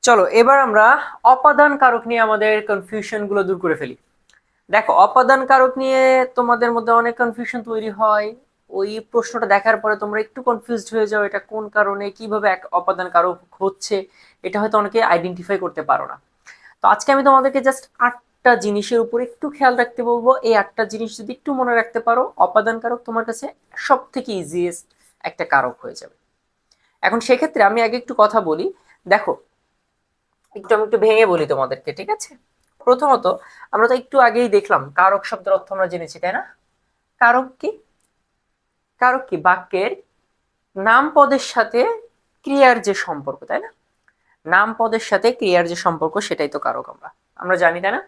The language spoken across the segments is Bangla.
চলো এবার আমরা অপাদান কারক নিয়ে আমাদের কনফিউশন গুলো দূর করে ফেলি। দেখো, অপাদান কারক নিয়ে তোমাদের মধ্যে অনেক কনফিউশন তৈরি হয়। ওই প্রশ্নটা দেখার পরে তোমরা একটু কনফিউজড হয়ে যাও, এটা কোন কারণে কিভাবে এক অপাদান কারক হচ্ছে, এটা হয়তো অনেকে আইডেন্টিফাই করতে পারো না। তো আজকে আমি তোমাদেরকে জাস্ট 8টা জিনিসের উপর একটু খেয়াল রাখতে বলবো। এই 8টা জিনিস যদি একটু মনে রাখতে পারো, অপাদান কারক তোমার কাছে সব থেকে ইজিয়েস্ট একটা কারক হয়ে যাবে। এখন সেক্ষেত্রে আমি আগে একটু কথা বলি। দেখো, আমি একটু ভেঙে বলি তোমাদেরকে, ঠিক আছে? প্রথমত, আমরা তো একটু আগেই দেখলাম কারক শব্দের অর্থ আমরা জেনেছি, তাই না? কারক কি? কারক কি? বাক্যের নাম পদের সাথে ক্রিয়ার যে সম্পর্ক, তাই না? নাম পদের সাথে ক্রিয়ার যে সম্পর্ক, সেটাই তো কারক। আমরা আমরা জানি, তাই না?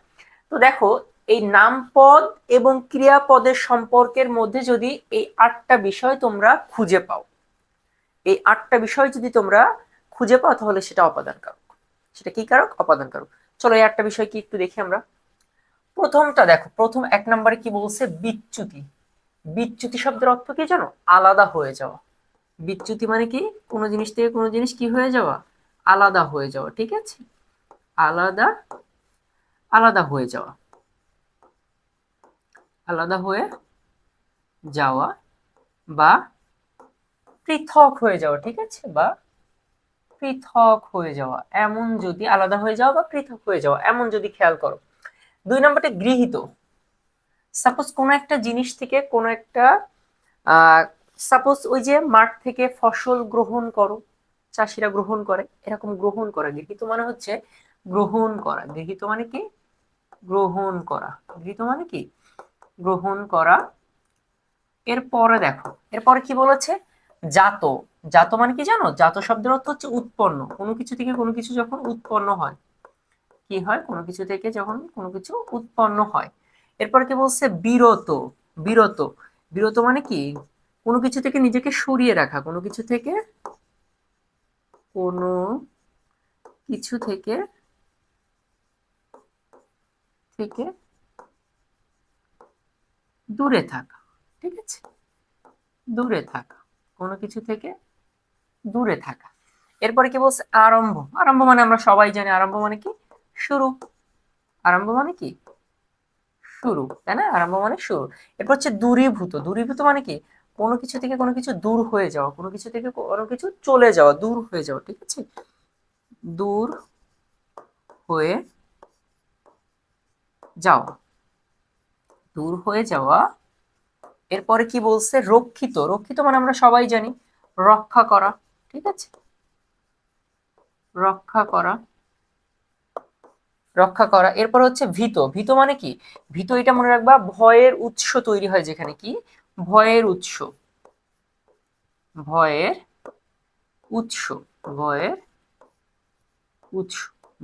তো দেখো, এই নামপদ এবং ক্রিয়াপদের সম্পর্কের মধ্যে যদি এই 8টা বিষয় তোমরা খুঁজে পাও, এই 8টা বিষয় যদি তোমরা খুঁজে পাও, তাহলে সেটা অপাদান কারক। সেটা কি কারক? অপাদান কারক। চলো এই 8টা বিষয় কি একটু দেখি আমরা। প্রথমটা দেখো, প্রথম 1 নম্বরে কি বলছে? বিচ্যুতি। বিচ্যুতি শব্দের অর্থ কি জানো? আলাদা হয়ে যাওয়া। বিচ্যুতি মানে কি? কোনো জিনিস থেকে কোনো জিনিস কি হয়ে যাওয়া? আলাদা হয়ে যাওয়া, ঠিক আছে? আলাদা, আলাদা হয়ে যাওয়া, আলাদা হয়ে যাওয়া বা পৃথক হয়ে যাওয়া, ঠিক আছে? বা পৃথক হয়ে যাওয়া, এমন যদি আলাদা হয়ে যাওয়া বা পৃথক হয়ে যাওয়া, এমন যদি খেয়াল করো। 2 নম্বরটা গৃহীত। সাপোজ কোনো একটা জিনিস থেকে কোনো একটা সাপোজ ওই যে মাঠ থেকে ফসল গ্রহণ করো, চাষিরা গ্রহণ করে, এরকম গ্রহণ করা। গৃহীত মানে হচ্ছে গ্রহণ করা। গৃহীত মানে কি? গ্রহণ করা। গৃহীত মানে কি? গ্রহণ করা। এরপরে দেখো, এরপরে কি বলেছে? জাত। জাত মানে কি জানো? জাত শব্দের অর্থ হচ্ছে উৎপন্ন। কোনো কিছু থেকে কোনো কিছু যখন উৎপন্ন হয়, কি হয়? কোনো কিছু থেকে যখন কোনো কিছু উৎপন্ন হয়। এরপর কি বলছে? বিরত। বিরত, বিরত মানে কি? কোনো কিছু থেকে নিজেকে সরিয়ে রাখা। কোনো কিছু থেকে, কোনো কিছু থেকে থেকে দূরে থাকা, ঠিক আছে? দূরে থাকা, কোনো কিছু থেকে দূরে থাকা। এরপরে কি বলছে? আরম্ভ। আরম্ভ মানে আমরা সবাই জানি, আরম্ভ মানে কি? শুরু। আরম্ভ মানে কি? শুরু, তাই না? আরম্ভ মানে শুরু। এরপর হচ্ছে দূরীভূত। দূরীভূত মানে কি? কোনো কিছু থেকে কোনো কিছু দূর হয়ে যাওয়া, কোনো কিছু থেকে কোনো কিছু চলে যাওয়া, দূর হয়ে যাওয়া, ঠিক আছে? দূর হয়ে যাওয়া, দূর হয়ে যাওয়া। এরপরে কি বলছে? রক্ষিত। রক্ষিত মানে আমরা সবাই জানি রক্ষা করা, ঠিক আছে? রক্ষা করা, রক্ষা করা। এরপর হচ্ছে ভীত। ভীত মানে কি? ভীত, এটা মনে রাখবা, ভয়ের উৎস তৈরি হয় যেখানে। কি? ভয়ের উৎস। ভয়ের উৎস। ভয়ের উৎস।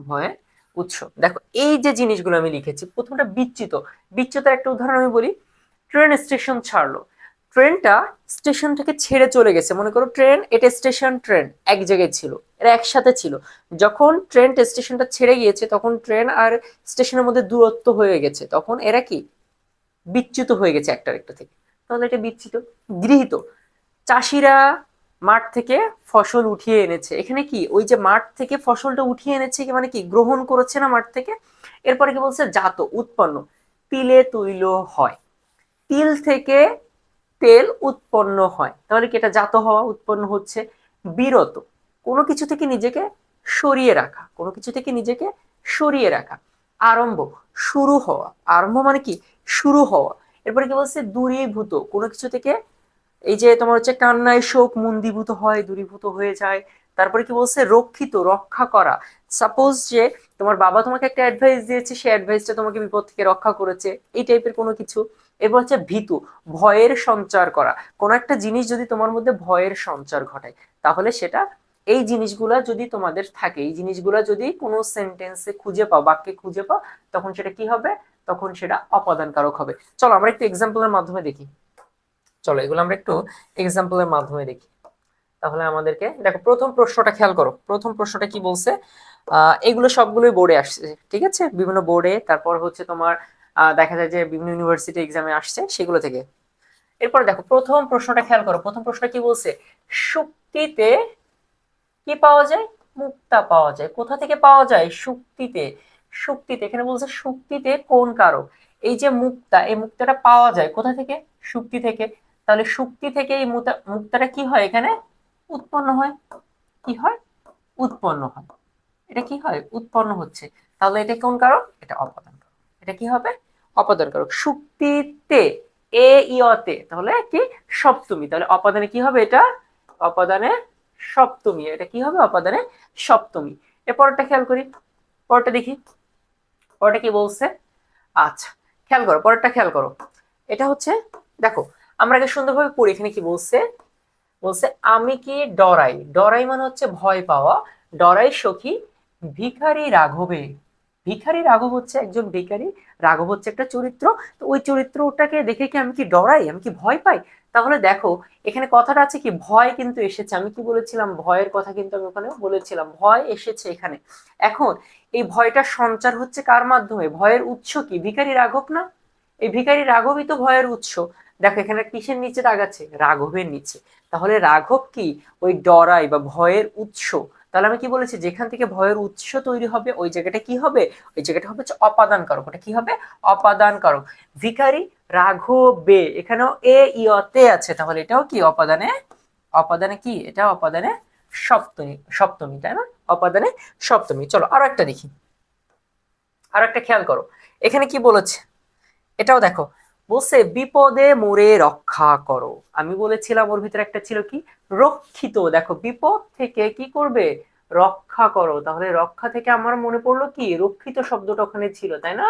ভয়ের উৎস। দেখো, এই যে জিনিসগুলো আমি লিখেছি, প্রথমটা বিচ্যুত। বিচ্যুতের একটা উদাহরণ আমি বলি। ট্রেন স্টেশন ছাড়লো। ট্রেনটা স্টেশন থেকে ছেড়ে চলে গেছে। মনে করো ট্রেন, এটা স্টেশন, ট্রেন এক জায়গায় ছিল, এরা একসাথে ছিল। যখন ট্রেন স্টেশনটা ছেড়ে গিয়েছে, তখন ট্রেন আর স্টেশনের মধ্যে দূরত্ব হয়ে গেছে, তখন এরা কি? বিচ্যুত হয়ে গেছে একটা আরেকটা থেকে। তাহলে এটা বিচ্যুত। গৃহীত। চাষিরা মাঠ থেকে ফসল উঠিয়ে এনেছে। এখানে কি? ওই যে মাঠ থেকে ফসলটা উঠিয়ে এনেছে, মানে কি? গ্রহণ করেছে না মাঠ থেকে। এরপরে কি বলছে? জাত, উৎপন্ন। তিলে তৈল হয়। তিল থেকে তেল উৎপন্ন হয়, তাহলে কি এটা জাত হওয়া, উৎপন্ন হচ্ছে। বিরত। কোনো কিছু থেকে নিজেকে সরিয়ে রাখা, কোনো কিছু থেকে নিজেকে সরিয়ে রাখা। আরম্ভ, শুরু হওয়া। আরম্ভ মানে কি? শুরু হওয়া। এরপরে কি বলছে? দূরীভূত। কোনো কিছু থেকে, এই যে তোমার হচ্ছে কান্নায় শোক মন্দীভূত হয়, দূরীভূত হয়ে যায়। তারপরে কি বলছে? রক্ষিত, রক্ষা করা। সাপোজ যে তোমার বাবা তোমাকে একটা অ্যাডভাইস দিয়েছে, সেই অ্যাডভাইসটা তোমাকে বিপদ থেকে রক্ষা করেছে, এই টাইপের কোনো কিছু। এরপর হচ্ছে ভীতু, ভয়ের সঞ্চার করা। কোন একটা জিনিস যদি তোমার মধ্যে ভয়ের সঞ্চার ঘটায়, তাহলে সেটা, এই জিনিসগুলা যদি তোমাদের থাকে, এই জিনিসগুলা যদি কোনো সেন্টেন্সে খুঁজে পাও, বাক্যে খুঁজে পাও, তখন সেটা কি হবে? তখন সেটা অপাদান কারক হবে। চলো আমরা একটু এক্সাম্পলের মাধ্যমে দেখি। চলো এগুলো আমরা একটু এক্সাম্পলের মাধ্যমে দেখি। তাহলে আমাদেরকে দেখো, প্রথম প্রশ্নটা খেয়াল করো। প্রথম প্রশ্নটা কি বলছে? এগুলো সবগুলোই বোর্ডে আসছে, ঠিক আছে? বিভিন্ন বোর্ডে, তারপর হচ্ছে তোমার দেখা যায় যে বিভিন্ন ইউনিভার্সিটি এক্সামে আসছে, সেগুলো থেকে। এরপর দেখো, প্রথম প্রশ্নটা খেয়াল করো। প্রথম প্রশ্নটা কি বলছে? শুক্তিতে কি পাওয়া যায়? মুক্তা পাওয়া যায়। কোথা থেকে পাওয়া যায়? শুক্তিতে। শুক্তিতে, এখানে বলছে শুক্তিতে কোন কারক। এই যে মুক্তা, এই মুক্তাটা পাওয়া যায় কোথা থেকে? শুক্তি থেকে। তাহলে শুক্তি থেকে এই মুক্তাটা কি হয় এখানে? উৎপন্ন হয়। কি হয়? উৎপন্ন হয়। এটা কি হয়? উৎপন্ন হচ্ছে। তাহলে এটা কোন কারক? এটা অপাদান কারক। এটা কি হবে? অপাদান কারক। শুক্তিতে, এ ইয়তে, তাহলে কি? সপ্তমী। তাহলে অপাদানে কি হবে এটা? অপাদানে সপ্তমী। এটা কি হবে? অপাদানে সপ্তমী। এরপরটা খেয়াল করি, পরেরটা দেখি, পরেরটা কি বলছে। আচ্ছা, খেয়াল করো পরেরটা, খেয়াল করো। এটা হচ্ছে, দেখো আমরা আগে সুন্দরভাবে পড়ি। এখানে কি বলছে? বলছে আমি কি ডরাই। ডরাই মানে হচ্ছে ভয় পাওয়া। ডরাই সখী ভিখারি রাঘবে। ভিখারি রাঘব হচ্ছে একজন ভিখারি, রাঘব হচ্ছে একটা চরিত্র। তো ওই চরিত্রটাকে দেখে কি আমি কি ডরাই, আমি কি ভয় পাই? তাহলে দেখো এখানে কথাটা আছে কি, ভয় কিন্তু এসেছে। আমি কি বলেছিলাম? ভয়ের কথা কিন্তু আমি ওখানে বলেছিলাম, ভয় এসেছে এখানে। এখন এই ভয়টা সঞ্চার হচ্ছে কার মাধ্যমে? ভয়ের উৎস কি? ভিখারি রাঘব না? এই ভিখারি রাঘবই তো ভয়ের উৎস। দেখো এখানে কিসের নিচে দাগ আছে? রাঘবের নিচে। তাহলে রাঘব কি? ওই ডরাই বা ভয়ের উৎস। তাহলে আমি কি বলেছি? যেখান থেকে ভয়ের উৎস তৈরি হবে ওই জায়গাটা কি হবে? ওই জায়গাটা হবে হচ্ছে অপাদান কারক। ওটা কি হবে? অপাদান কারক। ভিখারি রাঘবে, এখানেও এ ইয়তে আছে, তাহলে এটাও কি? অপাদানে, অপাদানে কি? এটা অপাদানে সপ্তমী। সপ্তমী, তাই না? অপাদানে সপ্তমী। চলো আরো একটা দেখি, আরো একটা খেয়াল করো। এখানে কি বলেছে? এটাও দেখো, বলছে বিপদে মোরে রক্ষা করো। আমি বলেছিলাম ওর ভিতরে একটা ছিল কি? রক্ষিত। দেখো বিপদ থেকে কি করবে? রক্ষা করো। তাহলে রক্ষা থেকে আমার মনে পড়লো কি? রক্ষিত শব্দটা ওখানে ছিল, তাই না?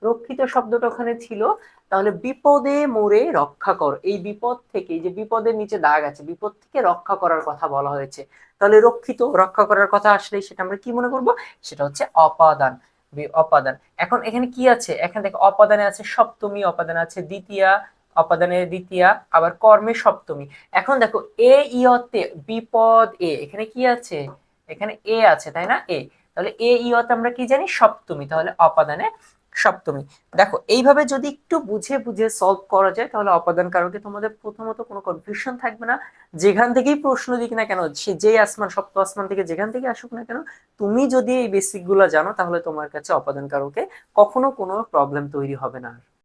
রক্ষিত শব্দটা ওখানে ছিল। তাহলে বিপদে মোরে রক্ষা করো, এই বিপদ থেকে, এই যে বিপদের নিচে দাগ আছে, বিপদ থেকে রক্ষা করার কথা বলা হয়েছে। তাহলে রক্ষিত, রক্ষা করার কথা আসলে সেটা আমরা কি মনে করব? সেটা হচ্ছে অপাদান। অপাদান। এখন এখানে কি আছে? এখানে দেখো অপাদানে আছে সপ্তমী, অপাদানে আছে দ্বিতীয়া, অপাদানে দ্বিতীয়া, আবার কর্মে সপ্তমী। এখন দেখো এ ইয়তে বিপদ এ, এখানে কি আছে? এখানে এ আছে, তাই না? এ। তাহলে এ ইয়তে আমরা কি জানি? সপ্তমী। তাহলে অপাদানে সপ্তমী। দেখো এইভাবে যদি একটু বুঝে বুঝে সলভ করা যায় তাহলে অপাদান কারকে তোমাদের প্রথমত কোনো কনফিউশন থাকবে না। যেখান থেকেই প্রশ্ন দিক না কেন, সে যেই আসমান, সপ্ত আসমান থেকে যেখান থেকে আসুক না কেন, তুমি যদি এই বেসিক গুলা জানো তাহলে তোমার কাছে অপাদান কারকে কখনো কোনো প্রবলেম তৈরি হবে না।